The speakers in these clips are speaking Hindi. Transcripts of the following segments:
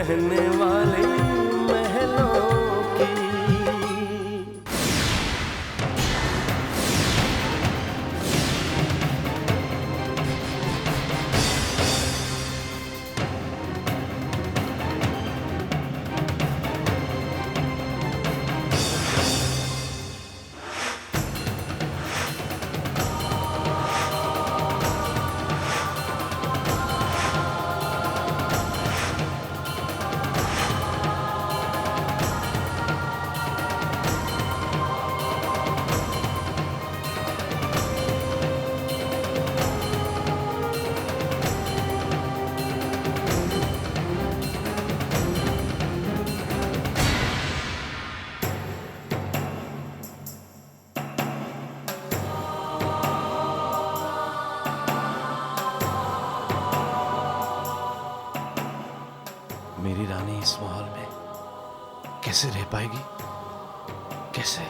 रहने वाली महलों की। मेरी रानी इस माहौल में कैसे रह पाएगी? कैसे?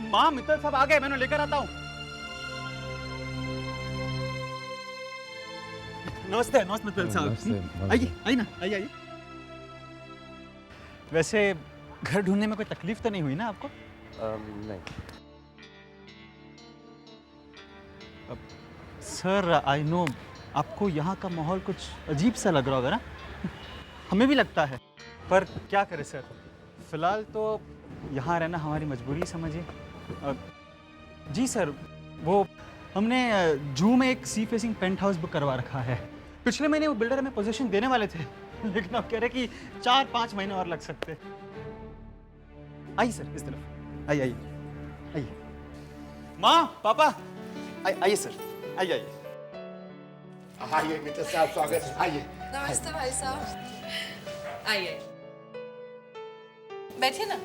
माँ, मित्तल साहब आ गए, मैं लेकर आता हूँ। नमस्ते नमस्ते मित्तल साहब। आइए आइए ना, आइए आइए। वैसे घर ढूंढने में कोई तकलीफ तो नहीं हुई ना आपको? नहीं सर, आई नो आपको यहाँ का माहौल कुछ अजीब सा लग रहा होगा ना? हमें भी लगता है, पर क्या करें सर, फिलहाल तो यहाँ रहना हमारी मजबूरी समझिए। जी सर, वो हमने जू में एक sea facing penthouse book करवा रखा है। पिछले महीने वो बिल्डर हमें पोजीशन देने वाले थे, लेकिन अब कह रहे कि 4-5 महीने और लग सकते। आइए सर, इस तरफ आइए, आइए आइए। माँ, पापा, आइए सर, आइए आइए। आइए मित्र साहब, स्वागत है। आइए। नमस्ते भाई साहब, आइए बैठिए ना।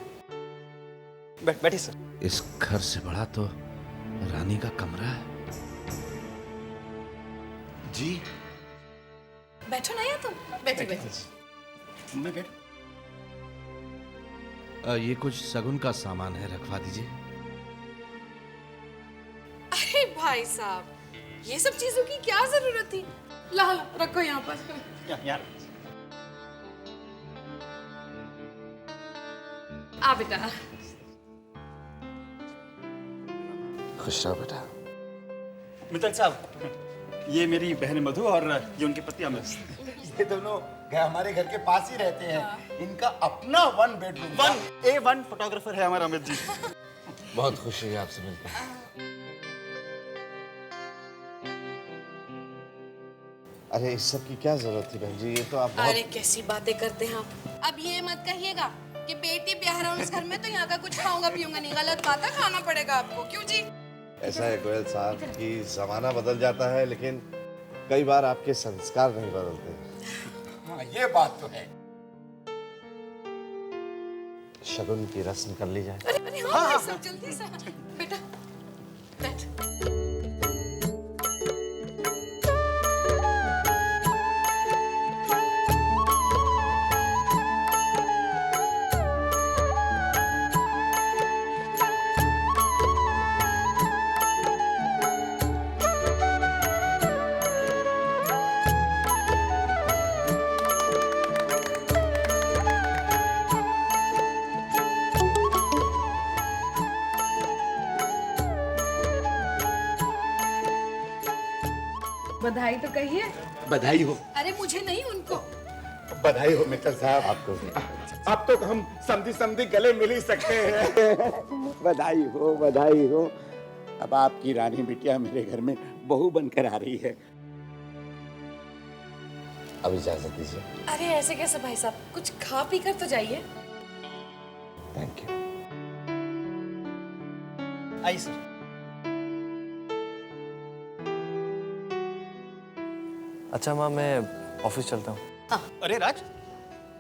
बैठिए सर। इस घर से बड़ा तो रानी का कमरा है। जी बैठो ना यार, तुम बैठो बैठो। मैं बैठ। ये कुछ शगुन का सामान है, रखवा दीजिए। अरे भाई साहब, ये सब चीजों की क्या जरूरत थी? ला ला, रखो यहाँ पर। यार आ बेटा। खुश रहो बेटा। मित्तल साहब, ये मेरी बहन मधु और ये उनके पति अमित। ये दोनों हमारे घर के पास ही रहते हैं। इनका अपना 1 बेडरूम। 1A1 फोटोग्राफर है हमारा अमित जी। बहुत खुशी है आपसे मिलकर। अरे इस सब की क्या जरूरत थी बहन जी, ये तो आप बहुत... अरे कैसी बातें करते हैं आप। अब ये मत कहिएगा कि बेटी ब्याह रहा हूँ इस घर में तो यहाँ का कुछ खाऊंगा पीऊंगा नहीं। गलत बात है, खाना पड़ेगा आपको। क्यों जी? ऐसा है गोयल साहब कि जमाना बदल जाता है, लेकिन कई बार आपके संस्कार नहीं बदलते। हाँ, ये बात तो है। शगुन की रस्म कर ली जाए। अरे हाँ भाई साहब, जल्दी से बेटा बैठ। बधाई तो कहिए। बधाई हो। अरे मुझे नहीं, उनको बधाई हो मित्तल साहब। आपको अब तो हम समझी समझी गले मिल ही सकते हैं। बधाई हो, बधाई हो। अब आपकी रानी बिटिया मेरे घर में बहू बनकर आ रही है। अब इजाजत दीजिए। अरे ऐसे कैसे भाई साहब, कुछ खा पी कर तो जाइए। Thank you. आइए सर। अच्छा माँ, मैं ऑफिस चलता हूँ। अरे राज,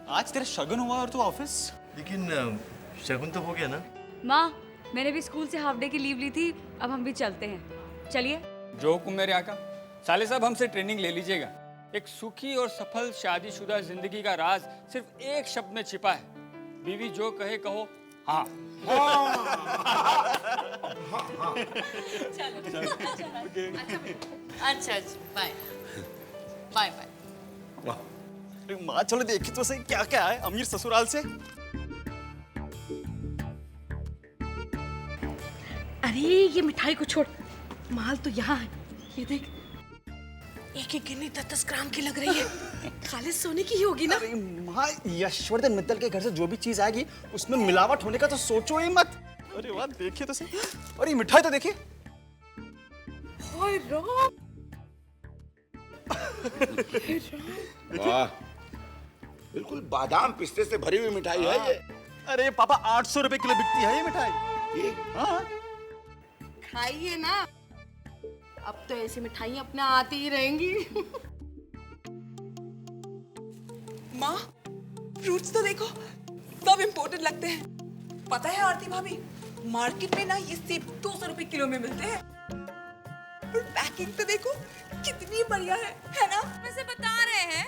आज तेरा शगुन हुआ और तू ऑफिस? लेकिन शगुन तो हो गया ना। माँ, मैंने भी स्कूल से हाफ डे की लीव ली थी, अब हम भी चलते हैं। चलिए। जो हुक्म मेरे आका। साले साहब, हमसे ट्रेनिंग ले लीजिएगा। एक सुखी और सफल शादीशुदा जिंदगी का राज सिर्फ एक शब्द में छिपा है। बीवी जो कहे कहो, हाँ अच्छा बाय बाय बाय। अरे माँ चलो देखी तो सही क्या क्या है अमीर ससुराल से। अरे ये मिठाई को छोड़, माल तो यहाँ है। ये देख, एक एक गिन्नी 10-10 ग्राम की लग रही है। खालिस सोने की ही होगी ना। अरे माँ यशवर्धन मित्तल के घर से जो भी चीज आएगी उसमें मिलावट होने का तो सोचो ही मत। अरे वाह देखिए तो सही, और ये मिठाई तो देखिए। हाय राम। वाह, बिल्कुल बादाम पिस्ते से भरी हुई मिठाई है ये। अरे पापा 800 रुपए किलो बिकती है ये मिठाई। ये हाँ खाइए ना, अब तो ऐसी मिठाइयाँ अपने आती ही रहेंगी। माँ, फ्रूट्स तो देखो, सब इम्पोर्टेड लगते हैं। पता है आरती भाभी, मार्केट में ना ये सेब 200 रुपए किलो में मिलते हैं। और पैकिंग तो देखो कितनी बढ़िया है ना? वैसे बता रहे हैं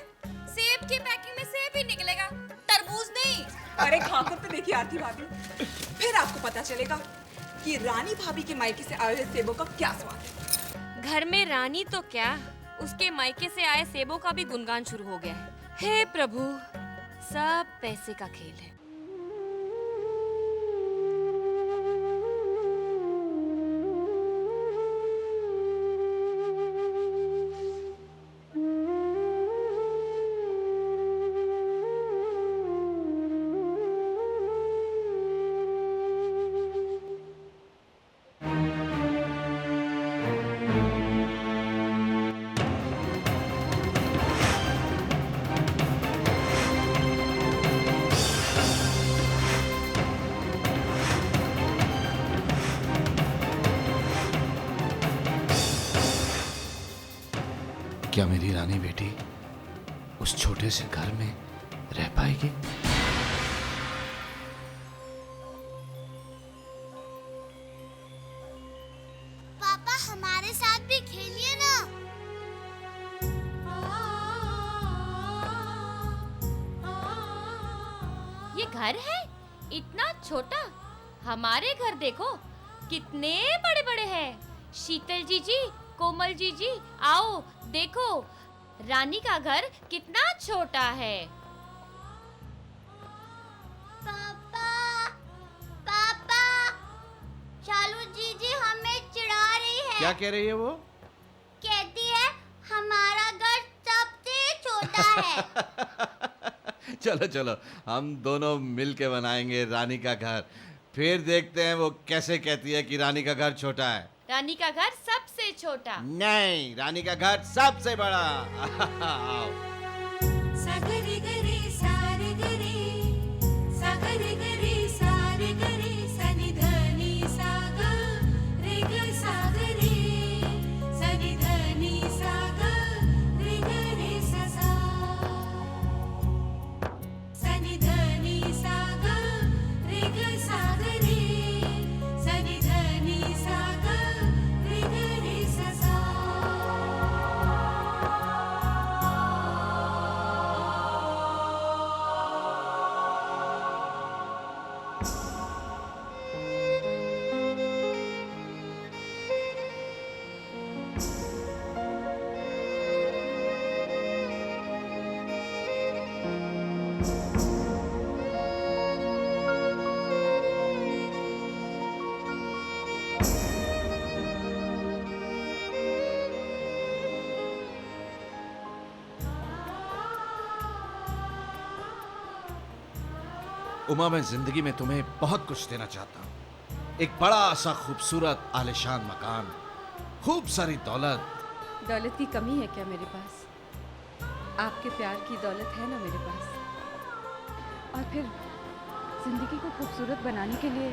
सेब की पैकिंग में सेब ही निकलेगा, तरबूज नहीं। अरे खाकर तो देखिए आरती भाभी, फिर आपको पता चलेगा कि रानी भाभी के मायके से आए हुए सेबों का क्या स्वाद है। घर में रानी तो क्या, उसके मायके से आए सेबों का भी गुणगान शुरू हो गया है। हे प्रभु, सब पैसे का खेल है। क्या मेरी रानी बेटी उस छोटे से घर में रह पाएगी? पापा हमारे साथ भी खेलिए ना। ये घर है इतना छोटा, हमारे घर देखो कितने बड़े बड़े हैं। शीतल जी, कोमल जी, आओ देखो रानी का घर कितना छोटा है। पापा पापा, शालू जीजी हमें चिढ़ा रही है। क्या कह रही है वो? कहती है हमारा घर सबसे छोटा है। चलो चलो, हम दोनों मिल के बनाएंगे रानी का घर। फिर देखते हैं वो कैसे कहती है कि रानी का घर छोटा है। रानी का घर सबसे छोटा नहीं, रानी का घर सबसे बड़ा। आओ। सागरे गरे सारे गरे, सागरे गरे सारे गरे, सनि धनि साग रे ग सागरे, सनि धनि साग रे ग रे सा सा, सनि धनि साग रे ग सागरे, सनि धनि साग रे ग रे सा सा। उमा, मैं जिंदगी में तुम्हें बहुत कुछ देना चाहता हूँ। एक बड़ा सा खूबसूरत आलिशान मकान, खूब सारी दौलत। दौलत की कमी है क्या मेरे पास? आपके प्यार की दौलत है ना मेरे पास। और फिर जिंदगी को खूबसूरत बनाने के लिए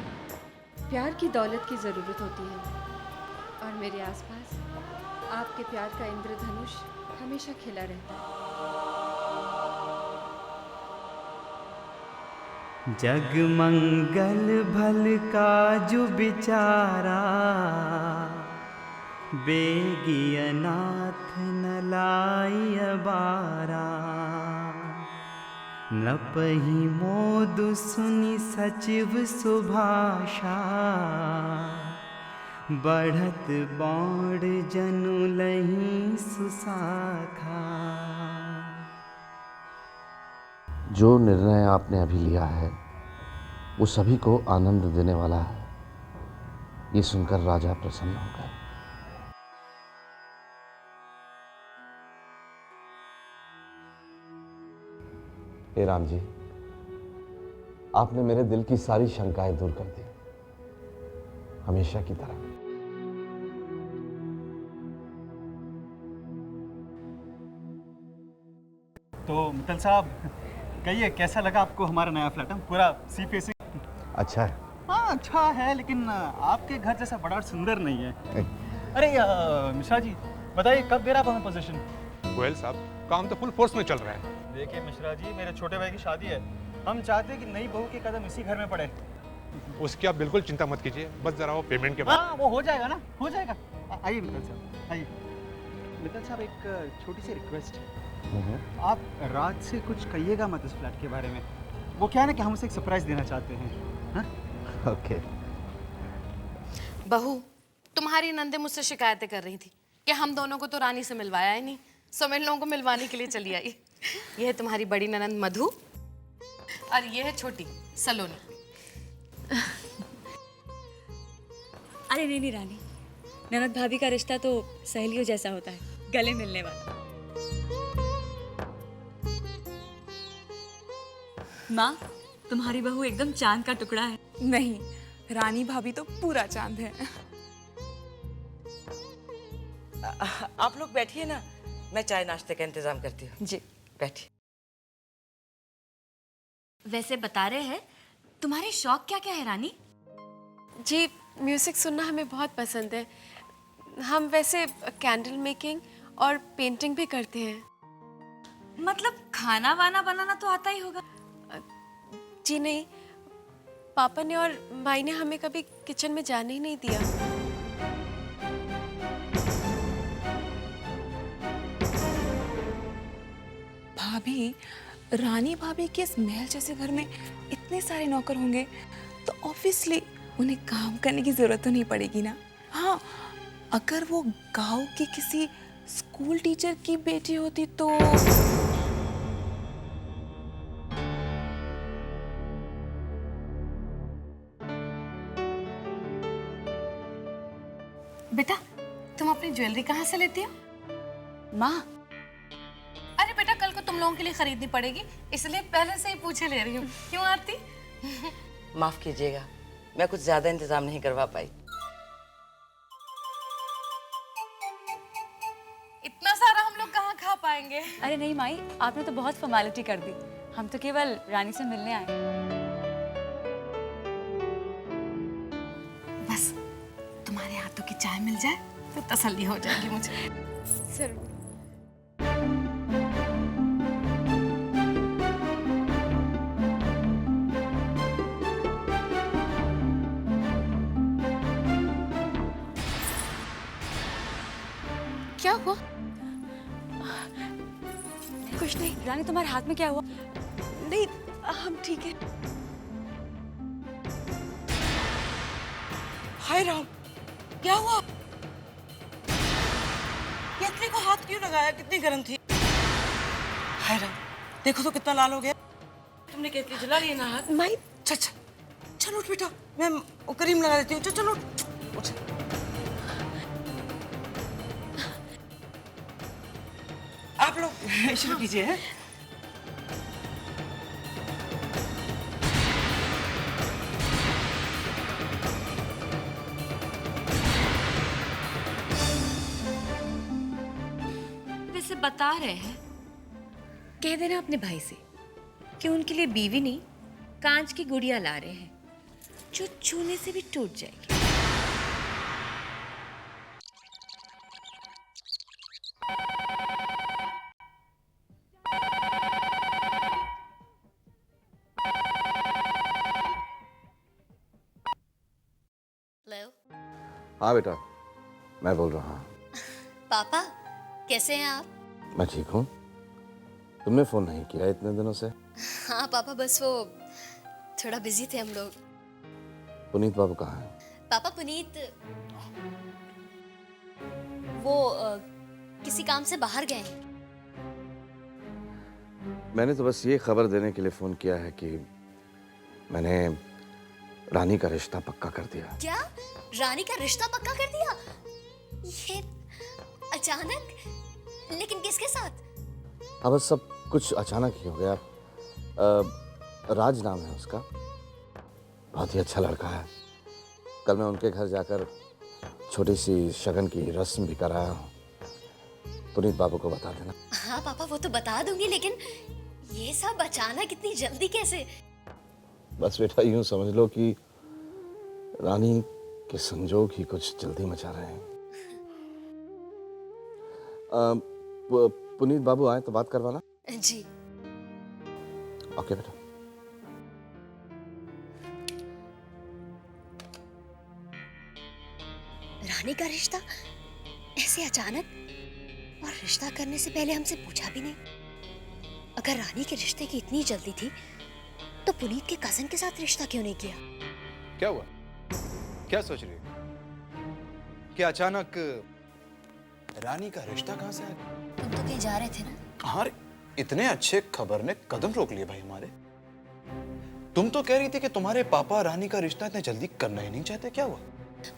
प्यार की दौलत की ज़रूरत होती है। और मेरे आसपास आपके प्यार का इंद्रधनुष हमेशा खिला रहता है। जगमंगल भल काजू बिचारा, बेगियनाथ न लाई बारा। नपहि मोदु सुनि सचिव सुभाषा बढ़त बाण जनु लही सुसाखा। जो निर्णय आपने अभी लिया है वो सभी को आनंद देने वाला है। ये सुनकर राजा प्रसन्न हो गए। हे राम जी, आपने मेरे दिल की सारी शंकाएं दूर कर दी, हमेशा की तरह। तो मित्तल साहब, कहिए कैसा लगा आपको हमारा नया फ्लैट? पूरा सी फेसिंग। अच्छा है। हाँ अच्छा है, लेकिन आपके घर जैसा बड़ा और सुंदर नहीं है। अरे मिश्रा जी, बताइए कब दे रहा आप हमें पोजीशन? गोयल साहब, काम तो फुल फोर्स में चल रहा है। देखिए मिश्रा जी, मेरे छोटे भाई की शादी है। हम चाहते हैं कि नई बहू के कदम इसी घर में पड़े। उसकी आप बिल्कुल चिंता मत कीजिए, बस जरा वो पेमेंट के बाद। हाँ वो हो जाएगा ना, हो जाएगा। आइए मित्तल साहब, आइए। मित्तल साहब, एक छोटी सी रिक्वेस्ट है। आप रात से कुछ कहिएगा मत इस फ्लैट के बारे में। वो क्या है ना कि हम उसे एक सरप्राइज देना चाहते हैं। ओके। बहू, तुम्हारी नंदे मुझसे शिकायतें कर रही थी कि हम दोनों को तो रानी से मिलवाया ही नहीं, सो मैं इन लोगों को मिलवाने के लिए चली आई। ये है तुम्हारी बड़ी ननंद मधु और ये है छोटी सलोनी। अरे नहीं नहीं रानी, ननद भाभी का रिश्ता तो सहेलियों जैसा होता है, गले मिलने वाला। माँ, तुम्हारी बहू एकदम चांद का टुकड़ा है। नहीं, रानी भाभी तो पूरा चांद है। आप लोग बैठिए ना, मैं चाय नाश्ते का इंतजाम करती हूँ। जी बैठिए। वैसे बता रहे हैं, तुम्हारे शौक क्या क्या है रानी? जी, म्यूज़िक सुनना हमें बहुत पसंद है। हम वैसे कैंडल मेकिंग और पेंटिंग भी करते हैं। मतलब खाना वाना बनाना तो आता ही होगा? जी नहीं, पापा ने और माई ने हमें कभी किचन में जाने ही नहीं दिया। भाभी, रानी भाभी के इस महल जैसे घर में इतने सारे नौकर होंगे तो ऑब्वियसली उन्हें काम करने की जरूरत तो नहीं पड़ेगी ना। हाँ, अगर वो गांव की किसी स्कूल टीचर की बेटी होती तो। बेटा, तुम अपनी ज्वेलरी कहाँ से लेती हो? माँ, अरे बेटा, कल को तुम लोगों के लिए खरीदनी पड़ेगी, इसलिए पहले से ही पूछे ले रही हूँ। क्यों आरती? माफ कीजिएगा, मैं कुछ ज्यादा इंतजाम नहीं करवा पाई। इतना सारा हम लोग कहाँ खा पाएंगे? अरे नहीं माई, आपने तो बहुत फॉर्मेलिटी कर दी। हम तो केवल रानी से मिलने आए। बस तुम्हारे हाथों की चाय मिल जाए तो तसल्ली हो जाएगी मुझे। जरूर। क्या हुआ? कुछ नहीं। रानी, तुम्हारे हाथ में क्या हुआ? नहीं, हम ठीक है। हाय राम, क्या हुआ? केतली को हाथ क्यों लगाया? कितनी गर्म थी? हाय राम, देखो तो कितना लाल हो गया। तुमने केतली जला ली ना हाथ? माई, चलो उठ बेटा, मैं वो क्रीम लगा देती हूँ। चलो उठ। आप लोग शुरू कीजिए। हैं? वैसे बता रहे हैं, कह देना अपने भाई से कि उनके लिए बीवी नहीं, कांच की गुड़िया ला रहे हैं जो छूने से भी टूट जाएगी। हाँ बेटा, मैं बोल रहा हूँ। पापा, कैसे हैं आप? मैं ठीक हूँ। तुमने फोन नहीं किया इतने दिनों से? हाँ पापा, बस वो थोड़ा बिजी थे हम लोग। पुनीत बाबू कहाँ हैं? पापा पुनीत वो किसी काम से बाहर गए हैं। मैंने तो बस ये खबर देने के लिए फोन किया है कि मैंने रानी का रिश्ता पक्का कर दिया। क्या? रानी का रिश्ता पक्का कर दिया? ये अचानक? लेकिन किसके साथ? अब बस सब कुछ अचानक ही हो गया। राज नाम है उसका, बहुत ही अच्छा लड़का है। कल मैं उनके घर जाकर छोटी सी शगन की रस्म भी कराया हूँ। पुनीत बाबू को बता देना। हाँ पापा, वो तो बता दूंगी, लेकिन ये सब अचानक इतनी जल्दी कैसे? बस बेटा यूं समझ लो कि रानी के संजोग ही कुछ जल्दी मचा रहे हैं। पुनीत बाबू आए तो बात करवाना। जी। ओके बेटा। रानी का रिश्ता ऐसे अचानक, और रिश्ता करने से पहले हमसे पूछा भी नहीं। अगर रानी के रिश्ते की इतनी जल्दी थी तो पुनीत के कजन के साथ रिश्ता क्यों नहीं किया? क्या हुआ? क्या सोच रही हो कि अचानक रानी का रिश्ता कहां से आ गया? तुम तो कहीं जा रहे थे ना? हाँ, इतने अच्छे खबर ने कदम रोक लिए भाई हमारे। तुम तो कह रही थी कि तुम्हारे पापा रानी का रिश्ता इतने जल्दी करना ही नहीं चाहते। क्या हुआ?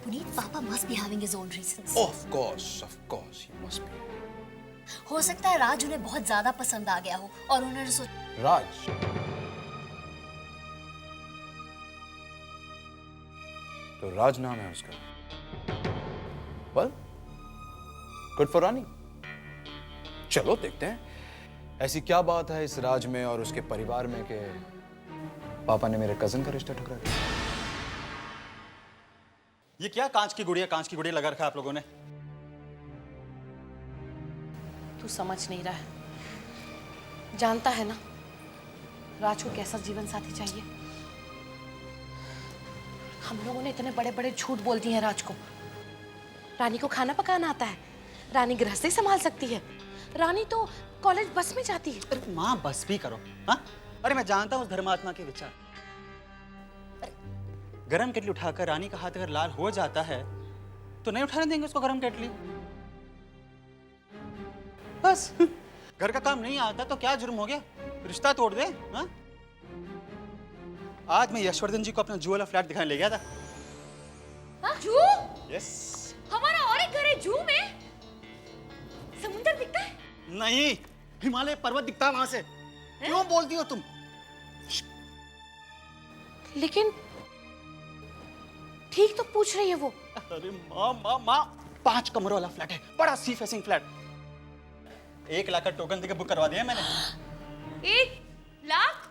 पुनीत, पापा must be having his own reasons. Of course, he must be. हो सकता है राज उन्हें बहुत ज्यादा पसंद आ गया हो और उन्होंने राज? तो राज नाम है उसका। Well, good for रानी। चलो देखते हैं ऐसी क्या बात है इस राज में और उसके परिवार में कि पापा ने मेरे कजन का रिश्ता ठुकरा दिया। ये क्या कांच की गुड़िया लगा रखा है आप लोगों ने? तू समझ नहीं रहा है। जानता है ना राज को कैसा जीवन साथी चाहिए। हम लोगों ने इतने बड़े बड़े झूठ बोल दिए हैं राज को। रानी को खाना पकाना आता है, रानी गृहस्थी संभाल सकती है, रानी तो कॉलेज बस में जाती है। अरे माँ बस भी करो। हाँ, अरे मैं जानता हूँ उस धर्मात्मा के विचार। गरम केटली उठाकर रानी का हाथ अगर लाल हो जाता है तो नहीं उठाने देंगे उसको गरम केटली। बस घर का काम नहीं आता तो क्या जुर्म हो गया? रिश्ता तोड़ दे। हाँ? आज मैं यशवर्धन जी को अपना जू वाला फ्लैट दिखाने ले गया था। हाँ? जू? यस। हमारा और एक घर है जू में। समुंदर दिखता है? नहीं, हिमालय पर्वत दिखता है वहां से। क्यों बोलती हो तुम? लेकिन ठीक तो पूछ रही है वो। अरे माँ 5 कमरों वाला फ्लैट है, बड़ा सी फेसिंग फ्लैट। 1 लाख का टोकन देके बुक करवा दिया मैंने। 1 लाख?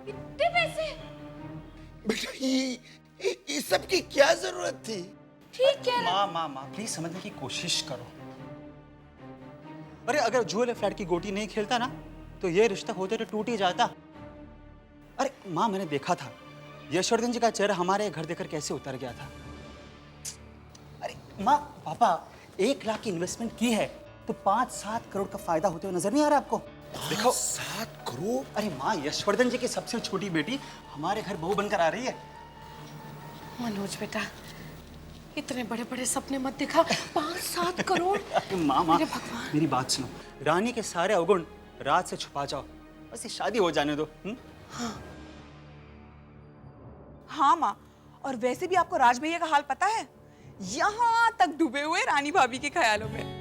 इतने पैसे? बेटा ये सब की क्या जरूरत थी? ठीक है माँ प्लीज समझने की कोशिश करो। अरे अगर जू वाले फ्लैट की गोटी नहीं खेलता ना तो ये रिश्ता होते तो टूट ही जाता। अरे माँ मैंने देखा था यशवर्धन जी का चेहरा हमारे घर देखकर कैसे उतर गया था। अरे माँ पापा 1 लाख की इन्वेस्टमेंट की है तो 5-7 करोड़ का फायदा होते हुए नजर नहीं आ रहा आपको? देखो 7 करोड़? अरे माँ यशवर्धन जी की सबसे छोटी बेटी हमारे घर बहू बनकर आ रही है। मनोज बेटा इतने बड़े बड़े सपने मत दिखा। 5-7 करोड़? माँ मेरी बात सुनो, रानी के सारे अवगुण राज से छुपा जाओ, बस ये शादी हो जाने दो। हाँ माँ, और वैसे भी आपको राज भैया का हाल पता है, यहाँ तक डूबे हुए रानी भाभी के ख्यालों में।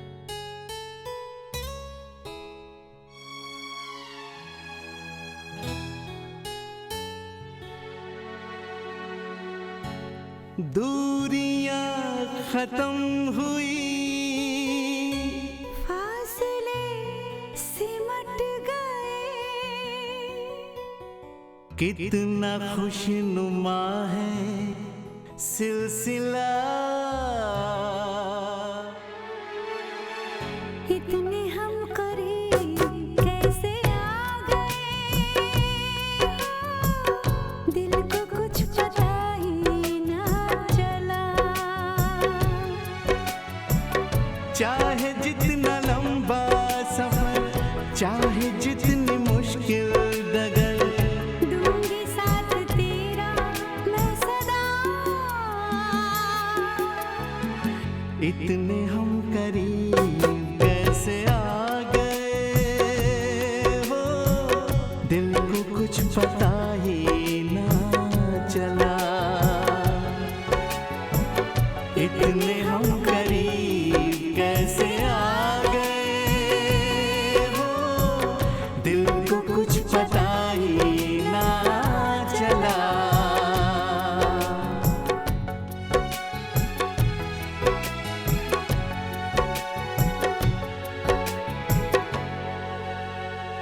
दूरियां खत्म हुई, फासले सिमट गए, कितना खुशनुमा है सिलसिला, इतने हम करीब कैसे आ गए, दिल को कुछ पता चाहे जितना लंबा सफर, चाहे जितनी इतने हम करीब कैसे आ गए हो, दिल को कुछ पता ही